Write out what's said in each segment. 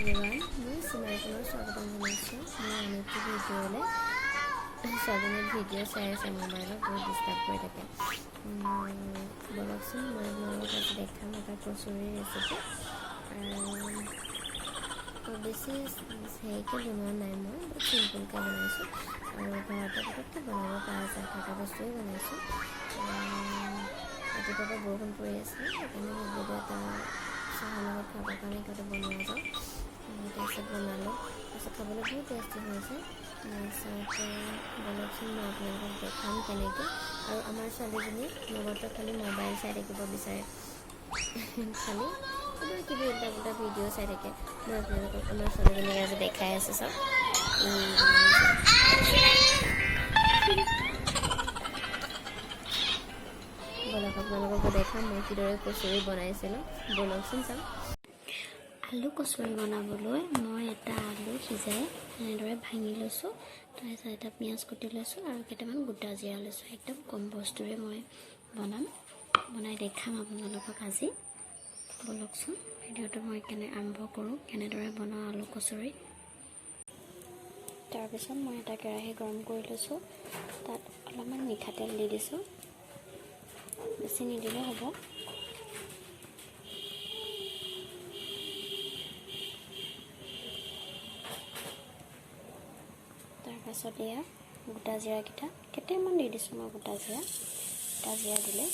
Everyone মই চিনাইখনৰ স্বাগতম জনাইছোঁ মই আনকি ভিডিঅ'লৈ ছোৱালীজনীৰ ভিডিঅ' চাই আছে মোবাইলত বহুত ডিষ্টাৰ্ব কৰি থাকে বলকচোন মই আপোনালোকক আজি দেখাম এটা কচুৰি ৰেচিপি বেছি হেৰিকৈ বনোৱা নাই মই বহুত চিম্পুলকৈ বনাইছোঁ আৰু ঘৰতে পটককৈ বনাব পৰা যায় থকা বস্তুৱেই বনাইছোঁ ৰাতিপুৱাৰ পৰা বৰষুণ পৰি আছিলে সেইকাৰণে ভাবিলোঁ এটা চাহৰ লগত খাবৰ কাৰণে কিবা এটা বনোৱা যাওক তাৰপিছত বনালোঁ তাৰপিছত খাবলৈ বহুত টেষ্টি হৈছে তাৰপিছত বলকচোন মই আপোনালোকক দেখাম কেনেকৈ আৰু আমাৰ ছোৱালীজনীয়ে লগতে খালি মোবাইল চাই থাকিব বিচাৰে খালি কিবা উল্টা পুল্টা ভিডিঅ' চাই থাকে মই আপোনালোকক আমাৰ ছোৱালীজনীক আজি দেখাই আছোঁ চাওক বলক আপোনালোককো দেখাম মই কিদৰে কচুৰি বনাইছিলোঁ বলকচোন চাওক আলু কচুৰি বনাবলৈ মই এটা আলু সিজাই এনেদৰে ভাঙি লৈছোঁ তাৰপিছত এটা পিঁয়াজ কুটি লৈছোঁ আৰু কেইটামান গোটা জিৰা লৈছোঁ একদম কম বস্তুৰে মই বনাই দেখাম আপোনালোকক আজি বলকচোন ভিডিঅ'টো মই আৰম্ভ কৰোঁ কেনেদৰে বনাওঁ আলু কচুৰি তাৰপিছত মই এটা কেৰাহী গৰম কৰি লৈছোঁ তাত অলপমান মিঠাতেল দি দিছোঁ বেছি নিদিলে হ'ব তাৰপাছত এয়া গোটা জিৰাকেইটা কেইটামান দি দিছোঁ মই গোটা জিৰা দিলে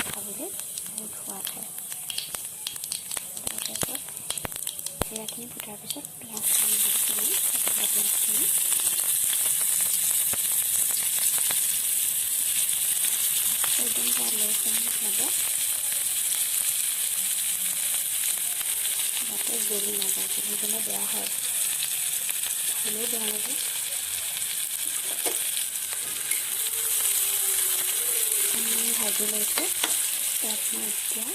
খাবলৈ বহুত সোৱাদ হয় তাৰপাছত জিৰাখিনি ফুটাৰ পিছত পিঁয়াজখিনি দি দিছোঁ পিঁয়াজখিনি একদম লাগে যাতে জ্বলি নাযায় জ্বলি গ'লে বেয়া হয় হ'লেও বেয়া লাগে ভাজি লৈছোঁ তাত মই এতিয়া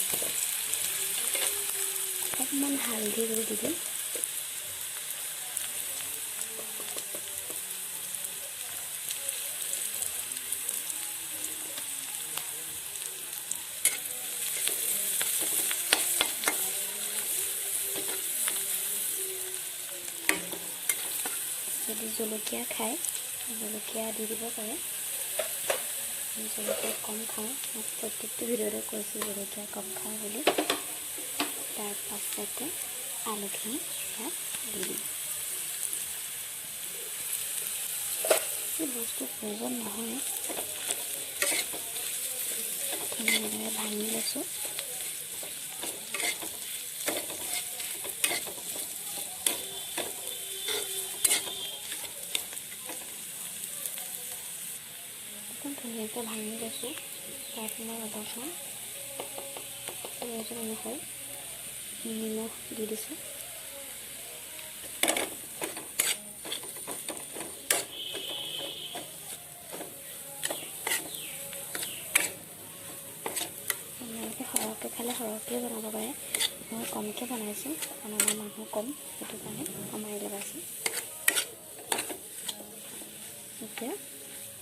অকণমান হালধি গুড়ি দি দিম যদি জলকীয়া খায় জলকীয়া দি দিব পাৰে জলকীয়া কম খাওঁ মই প্ৰত্যেকটো ভিডিঅ'তে কৈছোঁ জলকীয়া কম খাওঁ বুলি তাৰ পাছতে আলুখিনি তাত দি দিম এই বস্তুৰ প্ৰয়োজন নহয় এনেদৰে ভাঙি লৈছোঁ ধুনীয়াকৈ ভাঙি লৈছোঁ তাত মই অলপমান প্ৰয়োজন অনুসৰি নিমখ দি দিছোঁ আপোনালোকে সৰহকৈ খালে সৰহকৈ বনাব পাৰে মই কমকৈ বনাইছোঁ কাৰণ আমাৰ মানুহ কম সেইটো কাৰণে কমাই লগাইছোঁ এতিয়া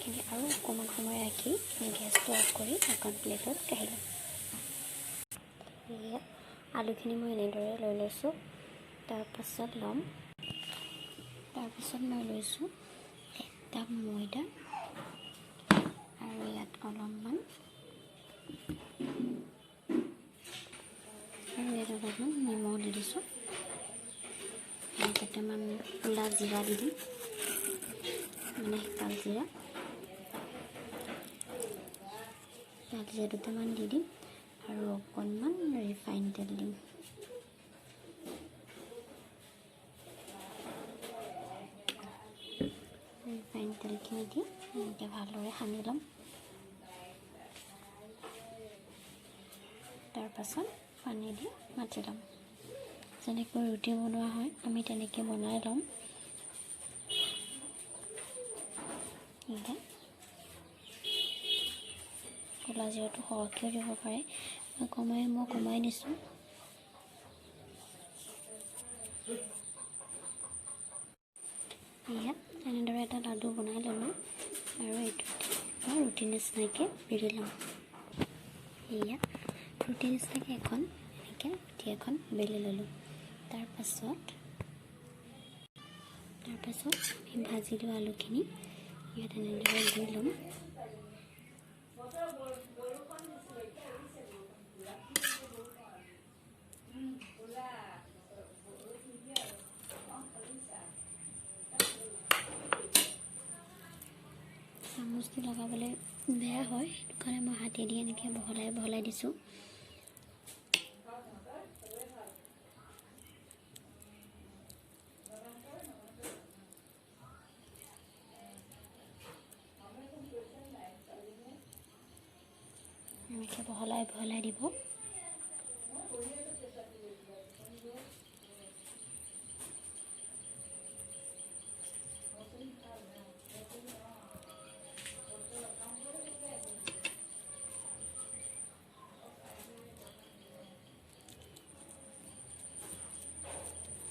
আৰু অকণমান সময় ৰাখি গেছটো অফ কৰি এখন প্লেটত কাঢ়ি ল'ম আলুখিনি মই এনেদৰে লৈ লৈছোঁ তাৰপাছত মই লৈছোঁ এটা ময়দা আৰু ইয়াত অলপমান নিমখ দি দিছোঁ আৰু কেইটামান ক'লা জিৰা দি দিম মানে শুকান জিৰা দুটামান দি দিম আৰু অকণমান ৰিফাইন তেল দিম ৰিফাইন তেলখিনি দি এনেকৈ ভালদৰে সানি ল'ম তাৰপাছত পানী দি মাতি ল'ম যেনেকৈ ৰুটি বনোৱা হয় আমি তেনেকৈ বনাই ল'ম ক'লা জিৰাটো সৰহকৈও দিব পাৰে মই কমাই দিছোঁ ইয়াত এনেদৰে এটা লাডু বনাই ল'লোঁ আৰু এইটো মই ৰুটি নিচিনাকৈ বেলি ল'ম এয়া ৰুটি নিচিনাকৈ এখন এনেকৈ ৰুটি এখন বেলি ল'লোঁ তাৰপাছত আমি ভাজি লোৱা আলুখিনি ইয়াত এনেদৰে দি ল'ম। চামুচটো লগাবলৈ বেয়া হয়, সেইটো কাৰণে মই হাতেদি এনেকৈ বহলাই দিছোঁ। এনেকৈ বহলাই দিব।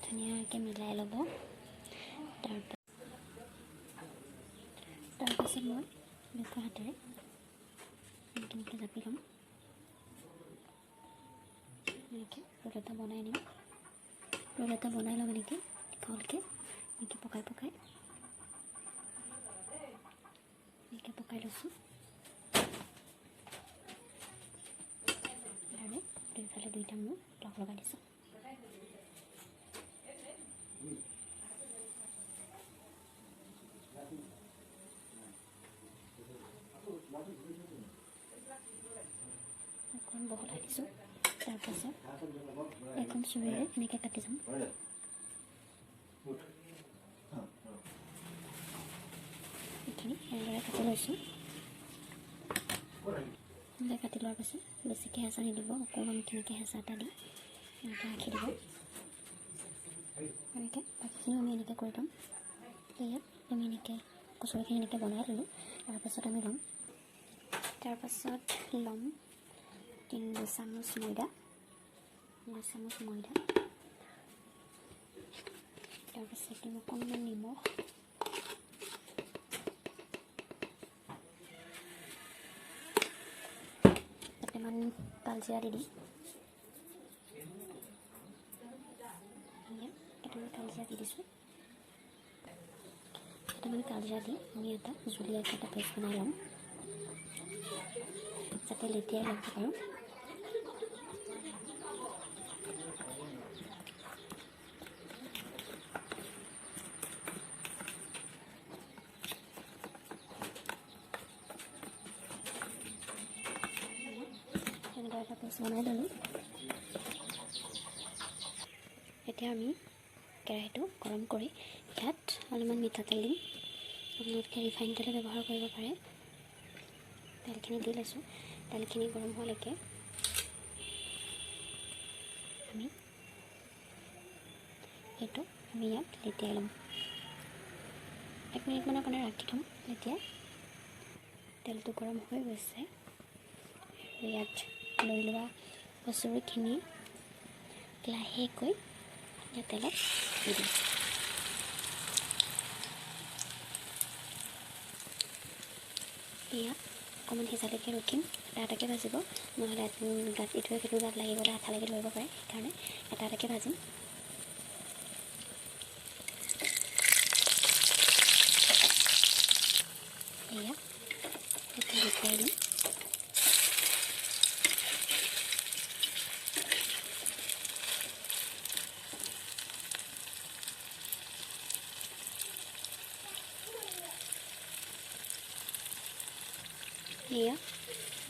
ধুনীয়াকৈ মিলাই ল'ব। তাৰপাছত মই এনেকুৱা হাতেৰে এনেকৈ জাপি ল'ম। এনেকৈ ৰোল এটা বনাই নিম। ৰোল এটা বনাই ল'ম এনেকৈ দীঘলকৈ এনেকৈ পকাই লৈছোঁ। আৰু দুইফালে দুইটা মোৰ লগাই দিছোঁ। অকণ বহলাই দিছোঁ। তাৰপাছত এখন চুৰিৰে এনেকৈ কাটি যাম। এইখিনি এনেদৰে কাটি লৈছোঁ। এনেকৈ কাটি লোৱাৰ পাছত বেছিকৈ হেঁচা নিদিব, অকণমানখিনিকৈ হেঁচা এটা দি এনেকৈ ৰাখি দিব। এনেকৈ বাকীখিনিও আমি এনেকৈ কৰি ল'ম। ইয়াত আমি এনেকৈ কচুৰিখিনি এনেকৈ বনাই ল'লোঁ। তাৰপাছত আমি ল'ম 3 চামুচ ময়দা। তাৰপাছত দিম অকণমান নিমখ, কেইটামান কালজিৰা দি দিম। কেইটামান কালজিৰা দি দিছোঁ। কেইটামান কালজিৰা দি আমি এটা জুলীয়াকৈ এটা পেষ্ট বনাই ল'ম, যাতে লেটিয়াই ল'ব পাৰোঁ। এনেদৰে এটা পেষ্ট বনাই ল'লোঁ। এতিয়া আমি কেৰাহীটো গৰম কৰি ইয়াত অলপমান মিঠাতেল দিম। আপোনালোকে ৰিফাইন তেলো ব্যৱহাৰ কৰিব পাৰে। তেলখিনি দি লৈছোঁ। তেলখিনি গৰম হোৱালৈকে আমি ইয়াত লেটিয়াই ল'ম। 1 মিনিটমানৰ কাৰণে ৰাখি থ'ম। লেটিয়াই তেলটো গৰম হৈ গৈছে। ইয়াত লৈ লোৱা কচুৰিখিনি লাহেকৈ ইয়াত তেলত দি দিম। ইয়াত অকণমান সিজালৈকে ৰখিম। এটাকৈ ভাজিব, নহ'লে ইটোৱে সিটোৰ গাত লাগি গ'লে আঠা লাগি ধৰিব পাৰে। সেইকাৰণে এটাকৈ ভাজিম। ইয়াত এটা লুকুৱাই দিম। এয়া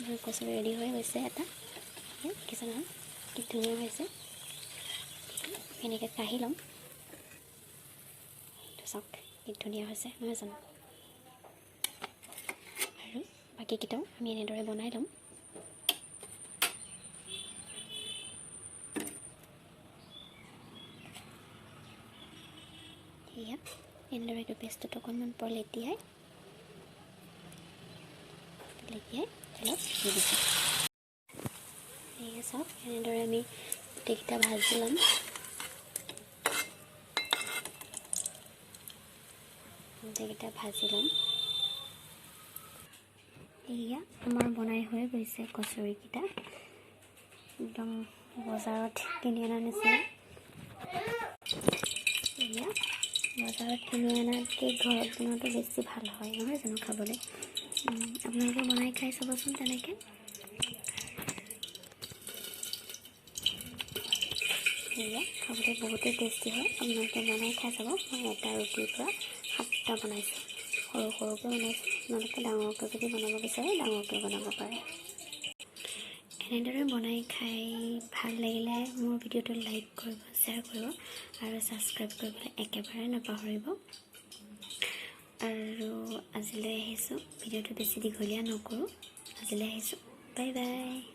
মোৰ কচুৰি ৰেডি হৈ গৈছে। এটা দেখিছে নহয়, কি ধুনীয়া হৈছে। এনেকৈ কাঢ়ি ল'ম। চাওক কি ধুনীয়া হৈছে, নহয় জানো? আৰু বাকীকেইটাও আমি এনেদৰে বনাই ল'ম। এয়া এনেদৰে এইটো পেষ্টটো অকণমান লেটিয়াই তেলত দি দিছোঁ। এয়া চাওক, এনেদৰে আমি গোটেইকেইটা ভাজি ল'ম। এয়া আমাৰ বনাই হৈ গৈছে কচুৰিকেইটা। একদম বজাৰত কিনি অনাৰ নিচিনা। এয়া বজাৰত কিনি অনাতকৈ ঘৰত বনোৱাটো বেছি ভাল হয় নহয় জানো খাবলৈ। আপোনালোকে বনাই খাই চাবচোন তেনেকৈ। এয়া খাবলৈ বহুতেই টেষ্টি হয়, আপোনালোকে বনাই খাই চাব। মই এটা ৰুটিৰ পৰা 7টা বনাইছোঁ, সৰু সৰুকৈ বনাইছোঁ। আপোনালোকে ডাঙৰকৈ যদি বনাব বিচাৰে ডাঙৰকৈ বনাব পাৰে। এনেদৰে বনাই খাই ভাল লাগিলে মোৰ ভিডিঅ'টো লাইক কৰিব, শ্বেয়াৰ কৰিব আৰু ছাবস্ক্ৰাইব কৰিবলৈ একেবাৰে নাপাহৰিব। আৰু আজিলৈ আহিছোঁ, ভিডিঅ'টো বেছি দীঘলীয়া নকৰোঁ। আজিলৈ আহিছোঁ, বাই বাই।